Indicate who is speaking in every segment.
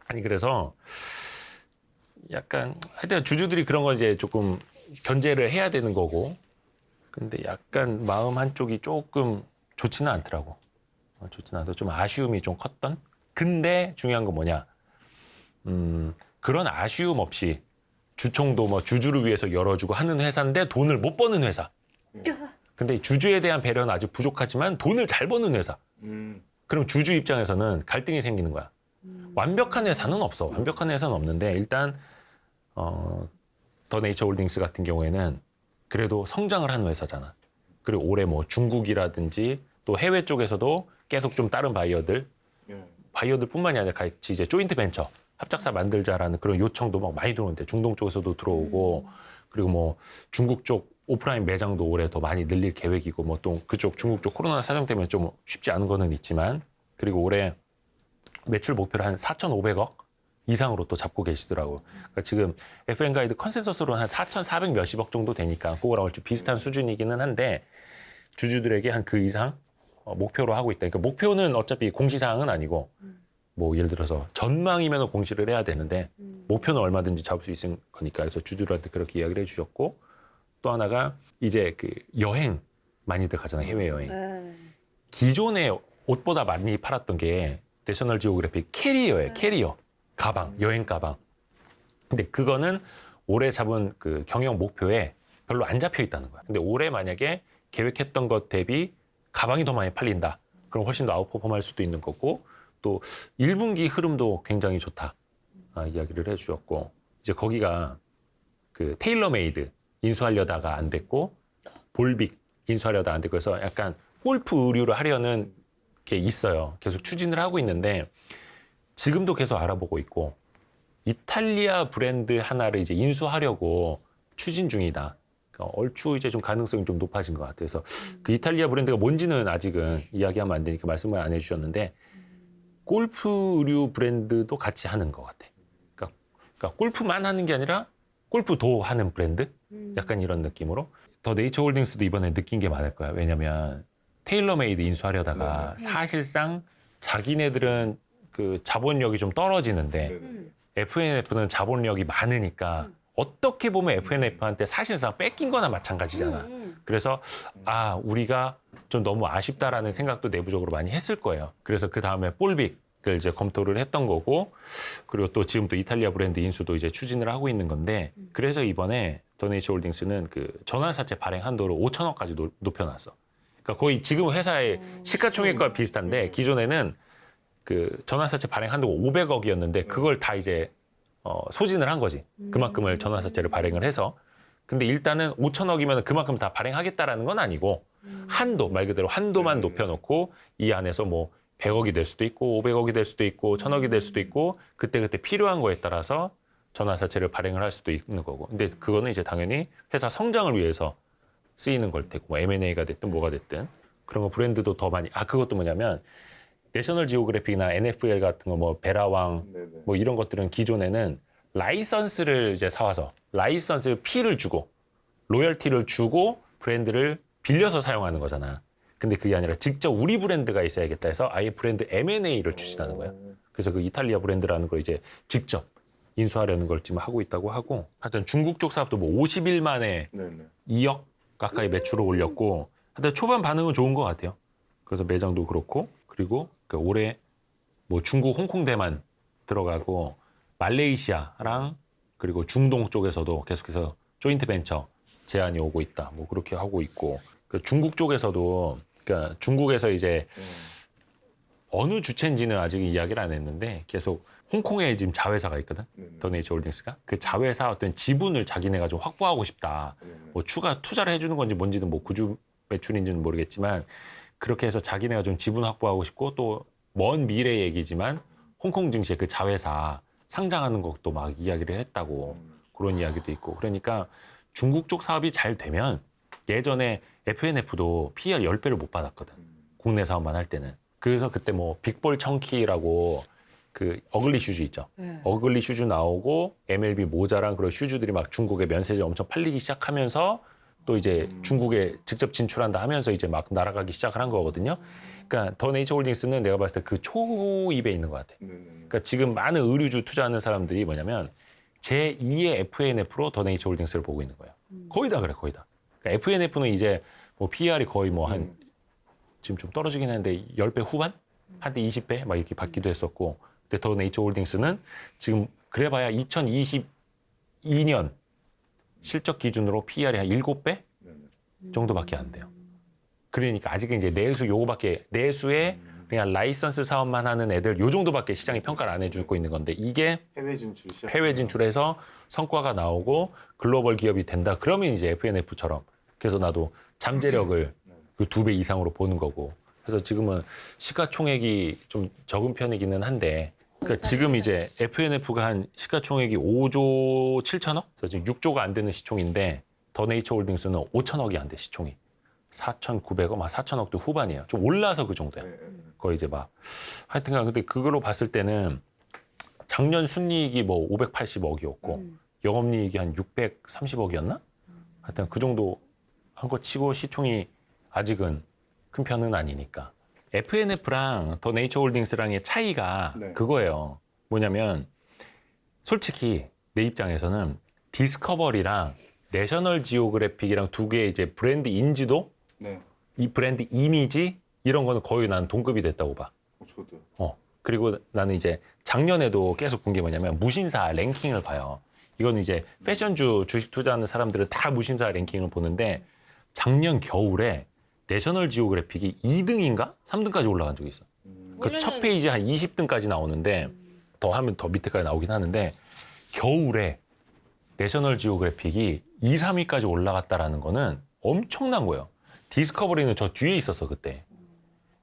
Speaker 1: 아니 그래서 약간 하여튼 주주들이 그런 거 이제 조금 견제를 해야 되는 거고, 근데 약간 마음 한쪽이 조금 좋지는 않더라고. 좋지는 않아서 좀 아쉬움이 좀 컸던. 근데 중요한 건 뭐냐? 그런 아쉬움 없이 주총도 뭐 주주를 위해서 열어주고 하는 회사인데 돈을 못 버는 회사. 근데 주주에 대한 배려는 아직 부족하지만 돈을 잘 버는 회사. 그럼 주주 입장에서는 갈등이 생기는 거야. 완벽한 회사는 없어. 완벽한 회사는 없는데 일단 더 네이처홀딩스 같은 경우에는 그래도 성장을 하는 회사잖아. 그리고 올해 뭐 중국이라든지 또 해외 쪽에서도 계속 좀 다른 바이어들뿐만이 아니라 같이 이제 조인트 벤처 합작사 만들자라는 그런 요청도 막 많이 들어오는데 중동 쪽에서도 들어오고, 그리고 뭐 중국 쪽 오프라인 매장도 올해 더 많이 늘릴 계획이고, 뭐 또 그쪽 중국 쪽 코로나 사정 때문에 좀 쉽지 않은 거는 있지만, 그리고 올해 매출 목표를 한 4,500억 이상으로 또 잡고 계시더라고. 그러니까 지금 FN 가이드 컨센서스로는 한 4,400 몇십억 정도 되니까 그거랑 얼추 비슷한 수준이기는 한데, 주주들에게 한 그 이상 목표로 하고 있다. 그러니까 목표는 어차피 공시사항은 아니고, 뭐 예를 들어서 전망이면 공시를 해야 되는데 목표는 얼마든지 잡을 수 있는 거니까. 그래서 주주들한테 그렇게 이야기를 해주셨고, 또 하나가 이제 그 여행 많이들 가잖아요. 해외여행. 기존에 옷보다 많이 팔았던 게 내셔널 지오그래픽 캐리어예요. 캐리어 가방, 여행 가방. 근데 그거는 올해 잡은 그 경영 목표에 별로 안 잡혀 있다는 거야. 근데 올해 만약에 계획했던 것 대비 가방이 더 많이 팔린다, 그럼 훨씬 더 아웃퍼폼할 수도 있는 거고, 또 1분기 흐름도 굉장히 좋다 이야기를 해주셨고, 이제 거기가 그 테일러메이드 인수하려다가 안 됐고 볼빅 인수하려다 안 됐고 해서 약간 골프 의류를 하려는 게 있어요. 계속 추진을 하고 있는데 지금도 계속 알아보고 있고, 이탈리아 브랜드 하나를 이제 인수하려고 추진 중이다. 그러니까 얼추 이제 좀 가능성이 좀 높아진 것 같아요. 그래서 그 이탈리아 브랜드가 뭔지는 아직은 이야기하면 안 되니까 말씀을 안 해주셨는데, 골프 의류 브랜드도 같이 하는 것 같아. 그러니까 골프만 하는 게 아니라 골프도 하는 브랜드? 약간 이런 느낌으로. 더 네이처홀딩스도 이번에 느낀 게 많을 거야. 왜냐면 테일러메이드 인수하려다가 사실상 자기네들은 그 자본력이 좀 떨어지는데 FNF는 자본력이 많으니까 어떻게 보면 FNF한테 사실상 뺏긴 거나 마찬가지잖아. 그래서 우리가 좀 너무 아쉽다라는 생각도 내부적으로 많이 했을 거예요. 그래서 그 다음에 볼빅을 이제 검토를 했던 거고, 그리고 또 지금 또 이탈리아 브랜드 인수도 이제 추진을 하고 있는 건데, 그래서 이번에 더 네이처홀딩스는 그 전환사채 발행 한도를 5천억까지 높여놨어. 그러니까 거의 지금 회사의 시가총액과 비슷한데, 기존에는 그 전환사채 발행 한도가 500억이었는데 그걸 다 이제 소진을 한 거지. 그만큼을 전환사채를 발행을 해서. 근데 일단은 5천억이면 그만큼 다 발행하겠다라는 건 아니고, 한도, 말 그대로 한도만 높여놓고 이 안에서 뭐 100억이 될 수도 있고 500억이 될 수도 있고 1000억이 될 수도 있고, 그때그때 필요한 거에 따라서 전환사채를 발행을 할 수도 있는 거고. 근데 그거는 이제 당연히 회사 성장을 위해서 쓰이는 걸 테고, 뭐 M&A가 됐든 뭐가 됐든 그런 거 브랜드도 더 많이. 그것도 뭐냐면 내셔널 지오그래픽이나 NFL 같은 거, 뭐 베라왕 뭐 이런 것들은 기존에는 라이선스를 이제 사와서 라이선스 피를 주고 로열티를 주고 브랜드를 빌려서 사용하는 거잖아. 근데 그게 아니라 직접 우리 브랜드가 있어야겠다 해서 아예 브랜드 M&A를 추진하는 거야. 그래서 그 이탈리아 브랜드라는 걸 이제 직접 인수하려는 걸 지금 하고 있다고 하고, 하여튼 중국 쪽 사업도 뭐 50일 만에 2억 가까이 매출을 올렸고, 하여튼 초반 반응은 좋은 것 같아요. 그래서 매장도 그렇고, 그리고 그 올해 뭐 중국 홍콩 대만 들어가고 말레이시아랑 그리고 중동 쪽에서도 계속해서 조인트 벤처 제안이 오고 있다, 뭐 그렇게 하고 있고, 그 중국 쪽에서도, 그러니까 중국에서 이제 어느 주체인지는 아직 이야기를 안 했는데 계속 홍콩에 지금 자회사가 있거든. 더 네이처홀딩스가 그 자회사 어떤 지분을 자기네가 좀 확보하고 싶다. 뭐 추가 투자를 해주는 건지 뭔지는 뭐 구주 매출인지는 모르겠지만, 그렇게 해서 자기네가 좀 지분 확보하고 싶고, 또 먼 미래 얘기지만 홍콩 증시에 그 자회사 상장하는 것도 막 이야기를 했다고, 그런 이야기도 있고. 그러니까 중국 쪽 사업이 잘 되면, 예전에 FNF도 PER 10배를 못 받았거든. 국내 사업만 할 때는. 그래서 그때 뭐 빅볼 청키라고 그 어글리 슈즈 있죠. 어글리 슈즈 나오고 MLB 모자랑 그런 슈즈들이 막 중국에 면세점 엄청 팔리기 시작하면서 또 이제 중국에 직접 진출한다 하면서 이제 막 날아가기 시작을 한 거거든요. 그러니까 더 네이처홀딩스는 내가 봤을 때 그 초입에 있는 것 같아. 그러니까 지금 많은 의류주 투자하는 사람들이 뭐냐면 제2의 FNF로 더 네이처홀딩스를 보고 있는 거예요. 거의 다 그래, 거의 다. 그러니까 FNF는 이제 뭐 PER이 거의 뭐 한 지금 좀 떨어지긴 했는데 10배 후반? 한때 20배 막 이렇게 받기도 했었고. 근데 더 네이처홀딩스는 지금 그래봐야 2022년 실적 기준으로 PER이 한 7배 정도밖에 안 돼요. 그러니까 아직은 이제 내수에 그냥 라이선스 사업만 하는 애들 요 정도밖에 시장이 평가를 안 해주고 있는 건데 이게 해외 진출해서 성과가 나오고 글로벌 기업이 된다. 그러면 이제 FNF처럼 그래서 나도 잠재력을 그 2배 이상으로 보는 거고. 그래서 지금은 시가총액이 좀 적은 편이기는 한데 그러니까 지금 이제 FNF가 한 시가총액이 5조 7천억? 그래서 지금 6조가 안 되는 시총인데 더 네이처홀딩스는 5천억이 안 돼 시총이. 4,900억, 막 4천억도 후반이에요. 좀 올라서 그 정도야. 거의 이제 막 하여튼간 근데 그걸로 봤을 때는 작년 순이익이 뭐 580억이었고 영업이익이 한 630억이었나? 하여튼 그 정도 한 거 치고 시총이 아직은 큰 편은 아니니까. FNF랑 더 네이처홀딩스랑의 차이가 그거예요. 뭐냐면 솔직히 내 입장에서는 디스커버리랑 내셔널 지오그래픽이랑 두 개의 이제 브랜드 인지도, 이 브랜드 이미지 이런 거는 거의 난 동급이 됐다고 봐.
Speaker 2: 저도.
Speaker 1: 그리고 나는 이제 작년에도 계속 본 게 뭐냐면 무신사 랭킹을 봐요. 이거는 이제 패션주 주식 투자하는 사람들은 다 무신사 랭킹을 보는데 작년 겨울에 내셔널 지오그래픽이 2등인가? 3등까지 올라간 적이 있어. 그 첫 페이지 한 20등까지 나오는데 더 하면 더 밑에까지 나오긴 하는데 겨울에 내셔널 지오그래픽이 2, 3위까지 올라갔다라는 거는 엄청난 거예요. 디스커버리는 저 뒤에 있었어 그때.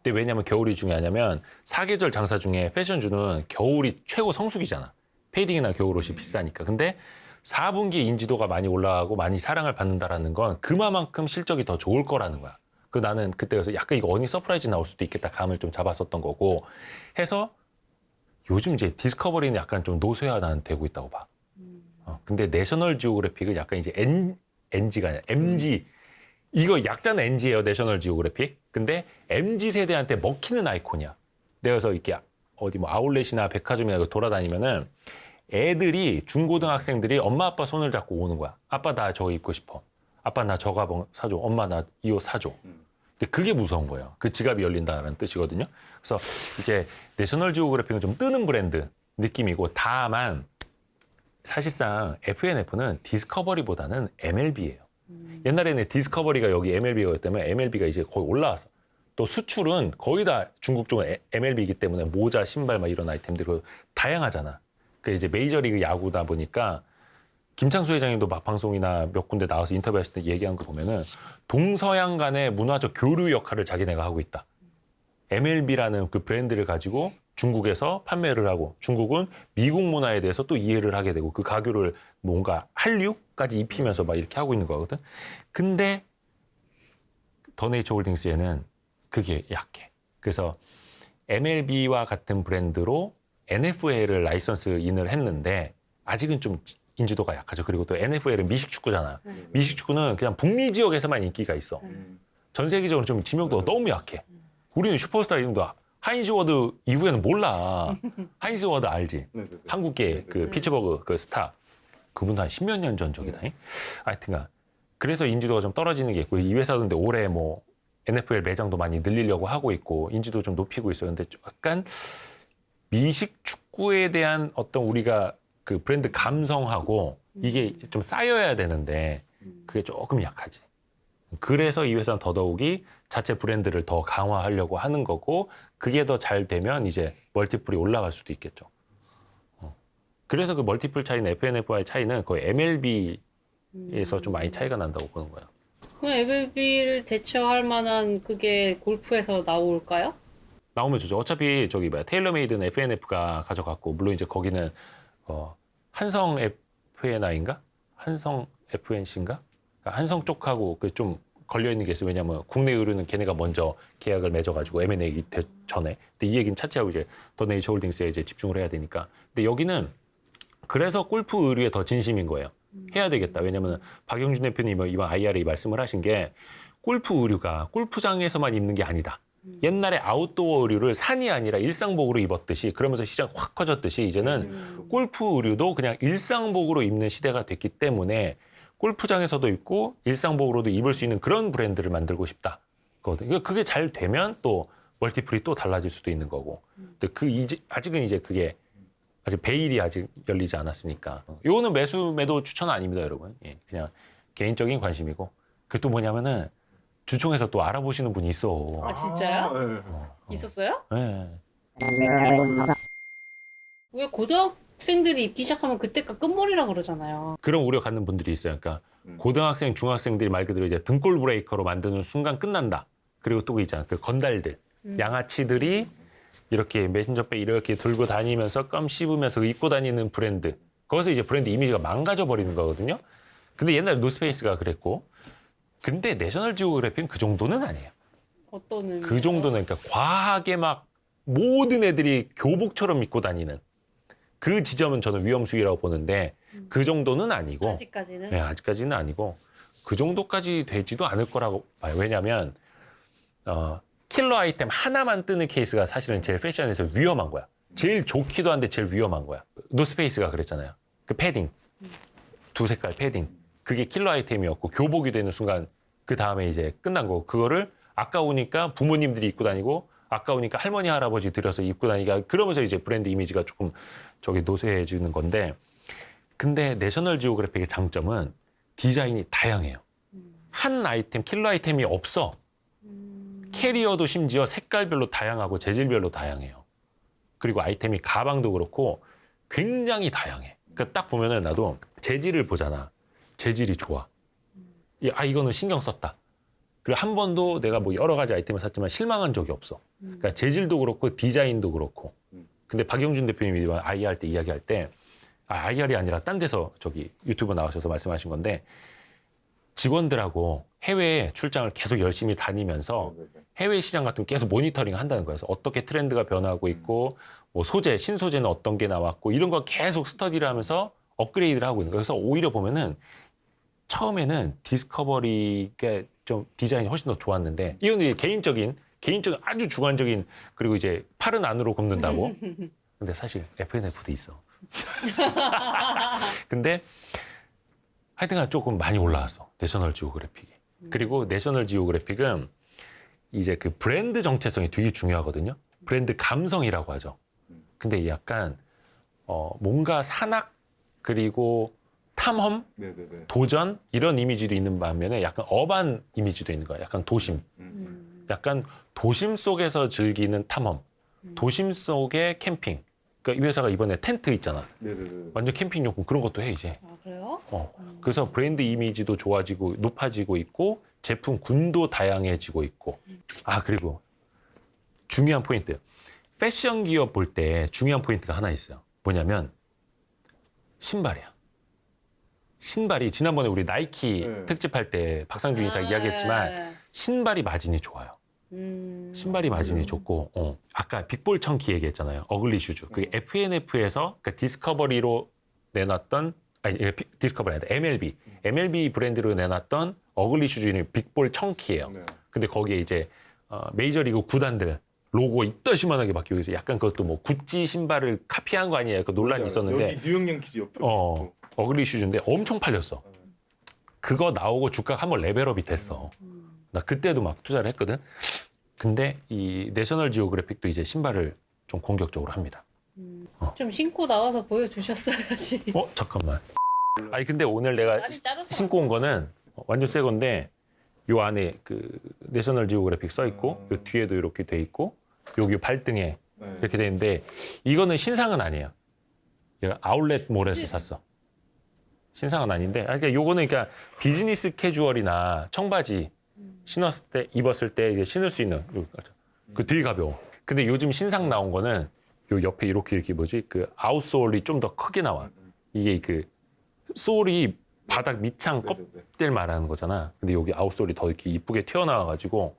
Speaker 1: 근데 왜냐면 겨울이 중요하냐면 사계절 장사 중에 패션주는 겨울이 최고 성수기잖아. 패딩이나 겨울옷이 비싸니까. 근데 4분기 인지도가 많이 올라가고 많이 사랑을 받는다라는 건 그만큼 실적이 더 좋을 거라는 거야. 그 나는 그때 그래서 약간 이거 어닝 서프라이즈 나올 수도 있겠다 감을 좀 잡았었던 거고 해서 요즘 이제 디스커버리는 약간 좀 노쇠화 나는 되고 있다고 봐. 근데 내셔널 지오그래픽은 약간 이제 NG가 아니라 MG 이거 약자는 NG예요 내셔널 지오그래픽. 근데 MG 세대한테 먹히는 아이콘이야. 내가 그래서 이렇게 어디 뭐 아울렛이나 백화점이나 이거 돌아다니면은 애들이 중고등학생들이 엄마 아빠 손을 잡고 오는 거야. 아빠 나 저거 입고 싶어. 아빠 나 저 가방 사줘. 엄마 나 이 옷 사줘. 근데 그게 무서운 거예요. 그 지갑이 열린다는 뜻이거든요. 그래서 이제 내셔널 지오그래픽은 좀 뜨는 브랜드 느낌이고 다만 사실상 FNF는 디스커버리보다는 MLB예요. 옛날에는 디스커버리가 여기 MLB가 였기 때문에 MLB가 이제 거의 올라왔어. 또 수출은 거의 다 중국 쪽은 MLB이기 때문에 모자, 신발 막 이런 아이템들이 다양하잖아. 그 이제 메이저리그 야구다 보니까 김창수 회장님도 막 방송이나 몇 군데 나와서 인터뷰했을 때 얘기한 거 보면은 동서양 간의 문화적 교류 역할을 자기네가 하고 있다. MLB라는 그 브랜드를 가지고 중국에서 판매를 하고 중국은 미국 문화에 대해서 또 이해를 하게 되고 그 가교를 뭔가 한류까지 입히면서 막 이렇게 하고 있는 거거든. 근데 더 네이처홀딩스에는 그게 약해. 그래서 MLB와 같은 브랜드로 NFL을 라이선스 인을 했는데 아직은 좀 인지도가 약하죠. 그리고 또 NFL은 미식 축구잖아. 미식 축구는 그냥 북미 지역에서만 인기가 있어. 전 세계적으로 좀 지명도가 너무 약해. 우리는 슈퍼스타 이름도 하인즈 워드 이후에는 몰라. 하인즈 워드 알지? 한국계 그 피츠버그 그 스타. 그분도 한 10몇 년 전 적이다. 하여튼간. 그래서 인지도가 좀 떨어지는 게 있고 이 회사도 근데 올해 뭐 NFL 매장도 많이 늘리려고 하고 있고 인지도 좀 높이고 있어요. 근데 약간 미식 축구에 대한 어떤 우리가 그 브랜드 감성하고 이게 좀 쌓여야 되는데 그게 조금 약하지. 그래서 이 회사는 더더욱이 자체 브랜드를 더 강화하려고 하는 거고 그게 더 잘 되면 이제 멀티플이 올라갈 수도 있겠죠. 그래서 그 멀티플 차이는 FNF와의 차이는 거의 MLB에서 좀 많이 차이가 난다고 보는 거예요.
Speaker 3: 그 MLB를 대처할 만한 그게 골프에서 나올까요?
Speaker 1: 나오면 좋죠. 어차피 저기 뭐야 테일러메이드는 FNF가 가져갔고 물론 이제 거기는 한성 FNI인가? 한성 FNC인가? 그러니까 한성 쪽하고 그 좀 걸려 있는 게 있어요. 왜냐하면 국내 의류는 걔네가 먼저 계약을 맺어가지고 M&A 전에. 근데 이 얘기는 차치하고 이제 더 네이처홀딩스에 이제 집중을 해야 되니까. 근데 여기는 그래서 골프 의류에 더 진심인 거예요. 해야 되겠다. 왜냐면 박영준 대표님 이번 IRA 말씀을 하신 게 골프 의류가 골프장에서만 입는 게 아니다. 옛날에 아웃도어 의류를 산이 아니라 일상복으로 입었듯이 그러면서 시장 확 커졌듯이 이제는 골프 의류도 그냥 일상복으로 입는 시대가 됐기 때문에 골프장에서도 입고 일상복으로도 입을 수 있는 그런 브랜드를 만들고 싶다. 그게 잘 되면 또 멀티플이 또 달라질 수도 있는 거고. 근데 아직은 이제 그게 아직 베일이 아직 열리지 않았으니까. 요거는 매도 추천 아닙니다, 여러분. 예, 그냥 개인적인 관심이고. 그게 또 뭐냐면은 주총에서 또 알아보시는 분이 있어.
Speaker 3: 아, 진짜요?
Speaker 2: 네.
Speaker 3: 있었어요?
Speaker 1: 예.
Speaker 3: 왜 고등학생들이 입기 시작하면 그때가 끝물이라 그러잖아요.
Speaker 1: 그런 우려 갖는 분들이 있어요. 그러니까 고등학생, 중학생들이 말 그대로 이제 등골 브레이커로 만드는 순간 끝난다. 그리고 또 있잖아. 그 건달들, 양아치들이 이렇게 메신저백 이렇게 들고 다니면서 껌 씹으면서 입고 다니는 브랜드. 거기서 이제 브랜드 이미지가 망가져 버리는 거거든요. 근데 옛날에 노스페이스가 그랬고. 근데 내셔널 지오그래피는 그 정도는 아니에요.
Speaker 3: 어떤 의미에서?
Speaker 1: 그 정도는 그러니까 과하게 막 모든 애들이 교복처럼 입고 다니는 그 지점은 저는 위험수위라고 보는데 그 정도는 아니고
Speaker 3: 아직까지는?
Speaker 1: 네, 아직까지는 아니고 그 정도까지 되지도 않을 거라고 봐요. 왜냐하면 킬러 아이템 하나만 뜨는 케이스가 사실은 제일 패션에서 위험한 거야. 제일 좋기도 한데 제일 위험한 거야. 노스페이스가 그랬잖아요. 그 패딩, 두 색깔 패딩. 그게 킬러 아이템이었고 교복이 되는 순간 그 다음에 이제 끝난 거고 그거를 아까우니까 부모님들이 입고 다니고 아까우니까 할머니 할아버지 들여서 입고 다니니까 그러면서 이제 브랜드 이미지가 조금 저기 노쇠해지는 건데 근데 내셔널 지오그래픽의 장점은 디자인이 다양해요. 한 아이템 킬러 아이템이 없어. 캐리어도 심지어 색깔별로 다양하고 재질별로 다양해요. 그리고 아이템이 가방도 그렇고 굉장히 다양해. 그러니까 딱 보면은 나도 재질을 보잖아. 재질이 좋아. 이거는 신경 썼다. 그리고 한 번도 내가 뭐 여러 가지 아이템을 샀지만 실망한 적이 없어. 그러니까 재질도 그렇고 디자인도 그렇고. 근데 박영준 대표님이 IR 할 때 이야기할 때 IR이 아니라 딴 데서 저기 유튜브 나오셔서 말씀하신 건데 직원들하고 해외에 출장을 계속 열심히 다니면서 해외 시장 같은 거 계속 모니터링 한다는 거예요. 그래서 어떻게 트렌드가 변하고 있고 뭐 소재, 신소재는 어떤 게 나왔고 이런 거 계속 스터디를 하면서 업그레이드를 하고 있는 거예요. 그래서 오히려 보면은 처음에는 디스커버리가 좀 디자인이 훨씬 더 좋았는데 이건 이제 개인적인 아주 주관적인 그리고 이제 팔은 안으로 굽는다고. 근데 사실 FNF도 있어. 근데 하여튼간 조금 많이 올라왔어. 내셔널 지오그래픽이. 그리고 내셔널 지오그래픽은 이제 그 브랜드 정체성이 되게 중요하거든요. 브랜드 감성이라고 하죠. 근데 약간 뭔가 산악 그리고 탐험, 도전 이런 이미지도 있는 반면에 약간 어반 이미지도 있는 거야. 약간 도심. 약간 도심 속에서 즐기는 탐험. 도심 속의 캠핑. 그러니까 이 회사가 이번에 텐트 있잖아. 완전 캠핑용품 그런 것도 해 이제.
Speaker 3: 아, 그래요?
Speaker 1: 그래서 브랜드 이미지도 좋아지고 높아지고 있고 제품 군도 다양해지고 있고. 그리고 중요한 포인트. 패션 기업 볼 때 중요한 포인트가 하나 있어요. 뭐냐면 신발이야. 신발이 지난번에 우리 나이키 특집할 때 박상준 이사 이야기했지만 신발이 마진이 좋아요. 신발이 마진이 좋고 아까 빅볼 청키 얘기했잖아요. 어글리 슈즈. 그게 FNF에서 그러니까 디스커버리로 내놨던 디스커버리 아니다. MLB 브랜드로 내놨던 어글리 슈즈는 빅볼 청키예요. 근데 거기에 이제 메이저리그 구단들 로고 이따시만하게 바뀌고 있어요. 약간 그것도 뭐 구찌 신발을 카피한 거 아니에요? 그 논란이 있었는데
Speaker 2: 여기 뉴욕 양키즈 옆에
Speaker 1: 어글리 슈즈인데 엄청 팔렸어. 그거 나오고 주가가 한번 레벨업이 됐어. 나 그때도 막 투자를 했거든. 근데 이 내셔널 지오그래픽도 이제 신발을 좀 공격적으로 합니다.
Speaker 3: 좀 신고 나와서 보여주셨어야지.
Speaker 1: 잠깐만. 근데 오늘 내가
Speaker 3: 많이 자랐어.
Speaker 1: 신고 온 거는 완전 새 건데 요 안에 그 내셔널 지오그래픽 써 있고 요 뒤에도 이렇게 돼 있고 여기 발등에 이렇게 돼 있는데 이거는 신상은 아니에요. 얘가 아울렛 몰에서 샀어. 신상은 아닌데, 그러니까 요거는 그러니까 비즈니스 캐주얼이나 청바지 신었을 때, 입었을 때 이제 신을 수 있는, 그 되게 가벼워. 근데 요즘 신상 나온 거는 요 옆에 이렇게 뭐지, 그 아웃솔이 좀 더 크게 나와. 이게 그 솔이 바닥 밑창 껍질 말하는 거잖아. 근데 여기 아웃솔이 더 이렇게 이쁘게 튀어나와가지고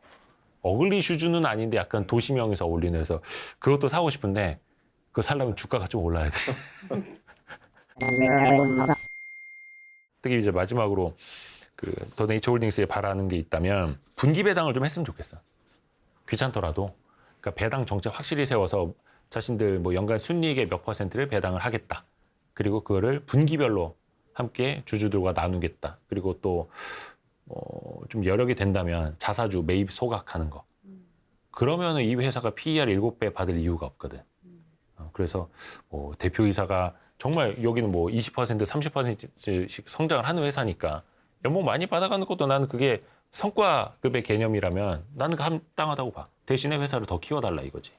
Speaker 1: 어글리 슈즈는 아닌데 약간 도시명에서 어울리는 해서 그것도 사고 싶은데 그거 살려면 주가가 좀 올라야 돼. 특히 이제 마지막으로 그 더 네이처홀딩스에 바라는 게 있다면 분기 배당을 좀 했으면 좋겠어. 귀찮더라도. 그러니까 배당 정책 확실히 세워서 자신들 뭐 연간 순이익의 몇 %를 배당을 하겠다. 그리고 그거를 분기별로 함께 주주들과 나누겠다. 그리고 또 좀 여력이 된다면 자사주 매입 소각하는 거. 그러면은 이 회사가 PER 7배 받을 이유가 없거든. 그래서 대표이사가 정말 여기는 뭐 20%, 30%씩 성장을 하는 회사니까 연봉 많이 받아가는 것도 나는 그게 성과급의 개념이라면 나는 그 합당하다고 봐. 대신에 회사를 더 키워달라 이거지.